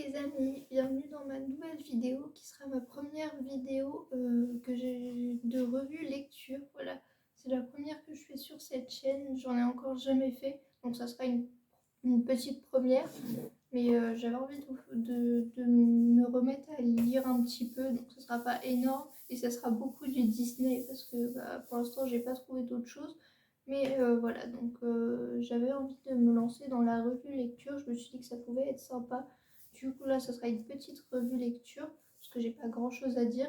les amis, bienvenue dans ma nouvelle vidéo qui sera ma première vidéo que j'ai de revue lecture. Voilà, c'est la première que je fais sur cette chaîne, j'en ai encore jamais fait, donc ça sera une petite première. Mais j'avais envie de me remettre à lire un petit peu, donc ce sera pas énorme et ça sera beaucoup du Disney parce que pour l'instant j'ai pas trouvé d'autre chose. Mais voilà, donc j'avais envie de me lancer dans la revue lecture, je me suis dit que ça pouvait être sympa. Du coup là, ça sera une petite revue lecture parce que j'ai pas grand chose à dire.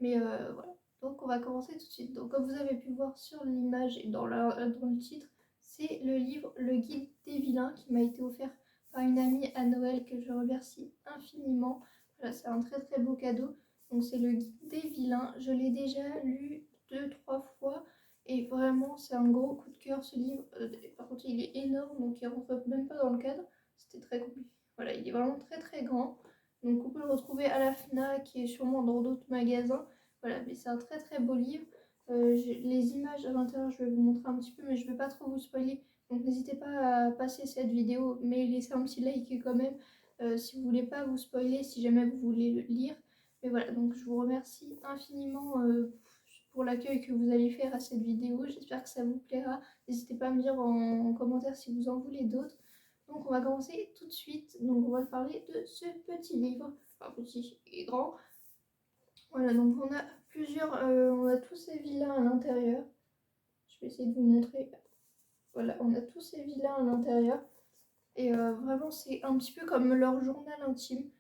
Mais voilà, donc on va commencer tout de suite. Donc comme vous avez pu voir sur l'image et dans le titre, c'est le livre Le Guide des vilains qui m'a été offert par une amie à Noël que je remercie infiniment. Voilà, c'est un très très beau cadeau. Donc c'est le Guide des vilains. Je l'ai déjà lu 2-3 fois et vraiment c'est un gros coup de cœur ce livre. Par contre il est énorme donc il rentre même pas dans le cadre. C'était très compliqué. Voilà, il est vraiment très très grand. Donc on peut le retrouver à la FNAC et sûrement dans d'autres magasins. Voilà, mais c'est un très très beau livre. Les images à l'intérieur, je vais vous montrer un petit peu, mais je ne vais pas trop vous spoiler. Donc n'hésitez pas à passer cette vidéo, mais laissez un petit like quand même si vous voulez pas vous spoiler, si jamais vous voulez le lire. Mais voilà, donc je vous remercie infiniment pour l'accueil que vous allez faire à cette vidéo. J'espère que ça vous plaira. N'hésitez pas à me dire en commentaire si vous en voulez d'autres. Donc on va commencer tout de suite. Donc on va parler de ce petit livre, enfin petit et grand. Voilà, donc on a on a tous ces vilains à l'intérieur. Je vais essayer de vous montrer. Voilà, on a tous ces vilains à l'intérieur. Et vraiment, c'est un petit peu comme leur journal intime.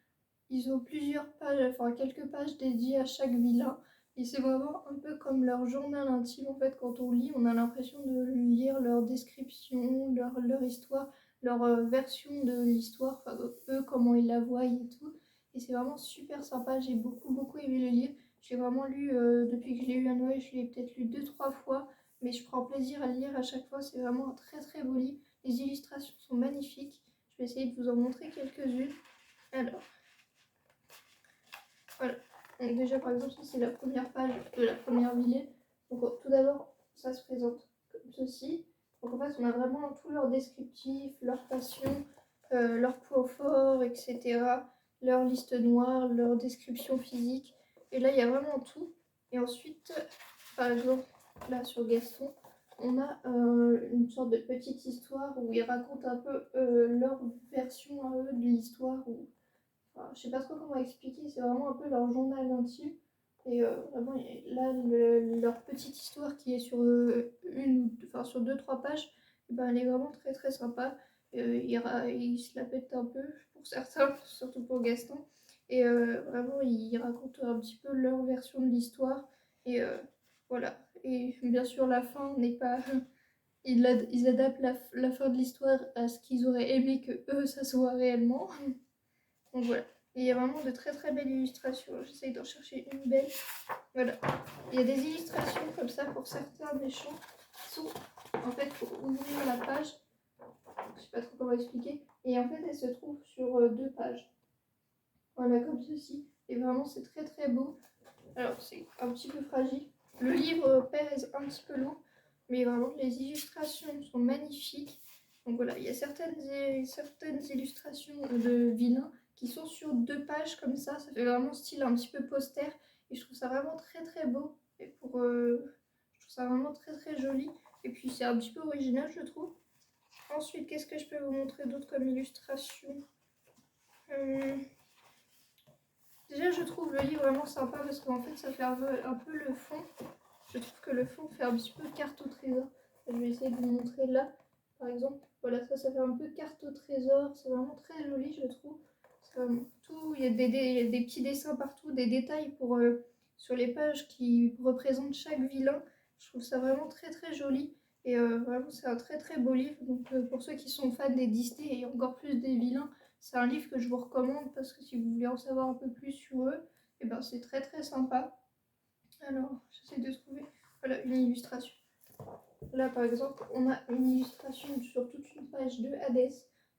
Ils ont plusieurs pages, enfin quelques pages dédiées à chaque vilain. Et c'est vraiment un peu comme leur journal intime. En fait, quand on lit, on a l'impression de lire leur description, leur histoire, leur version de l'histoire, enfin, eux, comment ils la voient et tout. Et c'est vraiment super sympa. J'ai beaucoup, beaucoup aimé le livre. J'ai vraiment lu, depuis que je l'ai eu à Noël, je l'ai peut-être lu 2-3 fois. Mais je prends plaisir à le lire à chaque fois. C'est vraiment un très, très beau livre. Les illustrations sont magnifiques. Je vais essayer de vous en montrer quelques-unes. Alors, voilà. Donc déjà, par exemple, ça c'est la première page de la première vilaine. Donc tout d'abord, ça se présente comme ceci. Donc en fait, on a vraiment tout leur descriptif, leur passion, leurs points forts, etc. Leur liste noire, leur description physique. Et là, il y a vraiment tout. Et ensuite, par exemple, là sur Gaston, on a une sorte de petite histoire où ils racontent un peu leur version à eux de l'histoire. Enfin, je sais pas trop comment expliquer, c'est vraiment un peu leur journal intime. Et vraiment, là, leur petite histoire qui est sur enfin, sur 2-3 pages, et ben, elle est vraiment très très sympa. Il se la pète un peu pour certains, surtout pour Gaston. Et vraiment, ils racontent un petit peu leur version de l'histoire. Et voilà. Et bien sûr, la fin n'est pas. Ils adaptent la fin de l'histoire à ce qu'ils auraient aimé que eux, ça soit réellement. Donc voilà. Et il y a vraiment de très très belles illustrations. J'essaye d'en chercher une belle. Voilà. Il y a des illustrations comme ça pour certains méchants qui sont en fait pour ouvrir la page. Je sais pas trop comment expliquer. Et en fait, elles se trouvent sur 2 pages. Voilà, comme ceci. Et vraiment, c'est très très beau. Alors, c'est un petit peu fragile. Le livre pèse un petit peu lourd. Mais vraiment, les illustrations sont magnifiques. Donc voilà, il y a certaines illustrations de vilains qui sont sur 2 pages comme ça fait vraiment style un petit peu poster et je trouve ça vraiment très très beau et je trouve ça vraiment très très joli et puis c'est un petit peu original je trouve. Ensuite, qu'est-ce que je peux vous montrer d'autre comme illustration? Déjà, je trouve le livre vraiment sympa parce qu'en fait ça fait un peu le fond. Je trouve que le fond fait un petit peu carte au trésor. Je vais essayer de vous montrer là par exemple. Voilà, ça fait un peu carte au trésor. C'est vraiment très joli, je trouve. Tout, il y a des petits dessins partout, des détails sur les pages qui représentent chaque vilain. Je trouve ça vraiment très très joli. Et vraiment, c'est un très très beau livre. Donc, pour ceux qui sont fans des Disney et encore plus des vilains, c'est un livre que je vous recommande parce que si vous voulez en savoir un peu plus sur eux, et ben, c'est très très sympa. Alors, j'essaie de trouver voilà, une illustration. Là, par exemple, on a une illustration sur toute une page de Hades.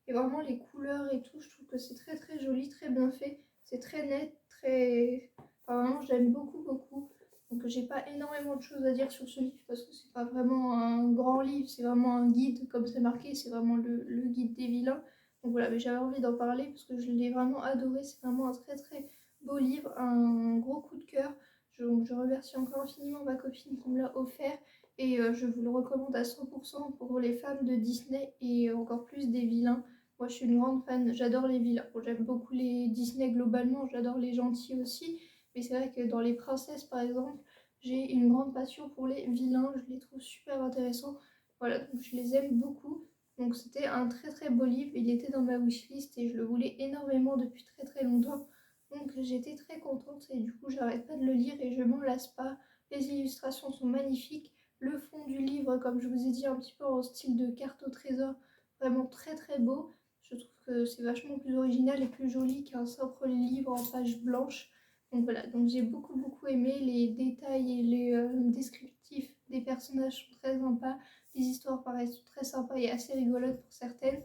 Et vraiment, les couleurs et tout, je trouve que c'est très très joli, très bien fait. C'est très net, très... Enfin, vraiment, j'aime beaucoup, beaucoup. Donc, j'ai pas énormément de choses à dire sur ce livre parce que c'est pas vraiment un grand livre, c'est vraiment un guide, comme c'est marqué, c'est vraiment le guide des vilains. Donc voilà, mais j'avais envie d'en parler parce que je l'ai vraiment adoré. C'est vraiment un très très beau livre, un gros coup de cœur. Donc je remercie encore infiniment ma copine qui me l'a offert et je vous le recommande à 100% pour les fans de Disney et encore plus des vilains. Moi je suis une grande fan, j'adore les vilains. Bon, j'aime beaucoup les Disney globalement, j'adore les gentils aussi, mais c'est vrai que dans les princesses par exemple, j'ai une grande passion pour les vilains, je les trouve super intéressants. Voilà, donc je les aime beaucoup. Donc c'était un très très beau livre, il était dans ma wishlist et je le voulais énormément depuis très très longtemps. Donc j'étais très contente et du coup j'arrête pas de le lire et je m'en lasse pas. Les illustrations sont magnifiques. Le fond du livre, comme je vous ai dit, un petit peu en style de carte au trésor, vraiment très très beau. Je trouve que c'est vachement plus original et plus joli qu'un simple livre en page blanche. Donc voilà, donc j'ai beaucoup beaucoup aimé les détails et les descriptifs des personnages sont très sympas. Les histoires paraissent très sympas et assez rigolotes pour certaines.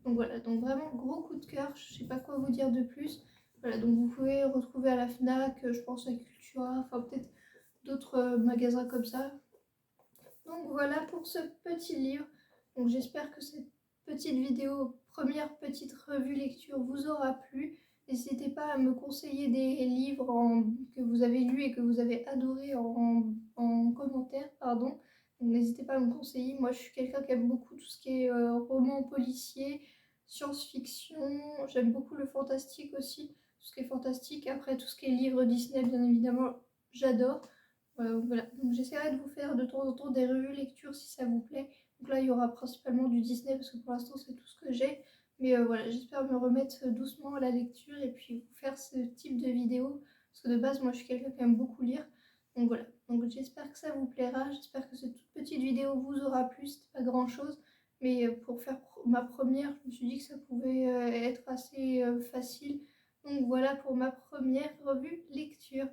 Donc voilà, donc vraiment gros coup de cœur, je sais pas quoi vous dire de plus. Voilà, donc vous pouvez retrouver à la FNAC, je pense à Cultura, enfin peut-être d'autres magasins comme ça. Donc voilà pour ce petit livre. Donc j'espère que cette petite vidéo, première petite revue lecture, vous aura plu. N'hésitez pas à me conseiller des livres que vous avez lus et que vous avez adorés en commentaire, pardon. Donc n'hésitez pas à me conseiller. Moi je suis quelqu'un qui aime beaucoup tout ce qui est roman policier, science-fiction. J'aime beaucoup le fantastique aussi, tout ce qui est fantastique. Après tout ce qui est livre Disney, bien évidemment, j'adore. Voilà, donc j'essaierai de vous faire de temps en temps des revues lecture si ça vous plaît. Donc là, il y aura principalement du Disney parce que pour l'instant, c'est tout ce que j'ai. Mais voilà, j'espère me remettre doucement à la lecture et puis vous faire ce type de vidéo. Parce que de base, moi, je suis quelqu'un qui aime beaucoup lire. Donc voilà, donc j'espère que ça vous plaira. J'espère que cette toute petite vidéo vous aura plu. C'était pas grand-chose. Mais pour faire ma première, je me suis dit que ça pouvait être assez facile. Donc voilà pour ma première revue lecture.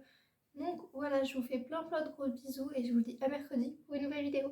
Donc voilà, je vous fais plein plein de gros bisous et je vous dis à mercredi pour une nouvelle vidéo.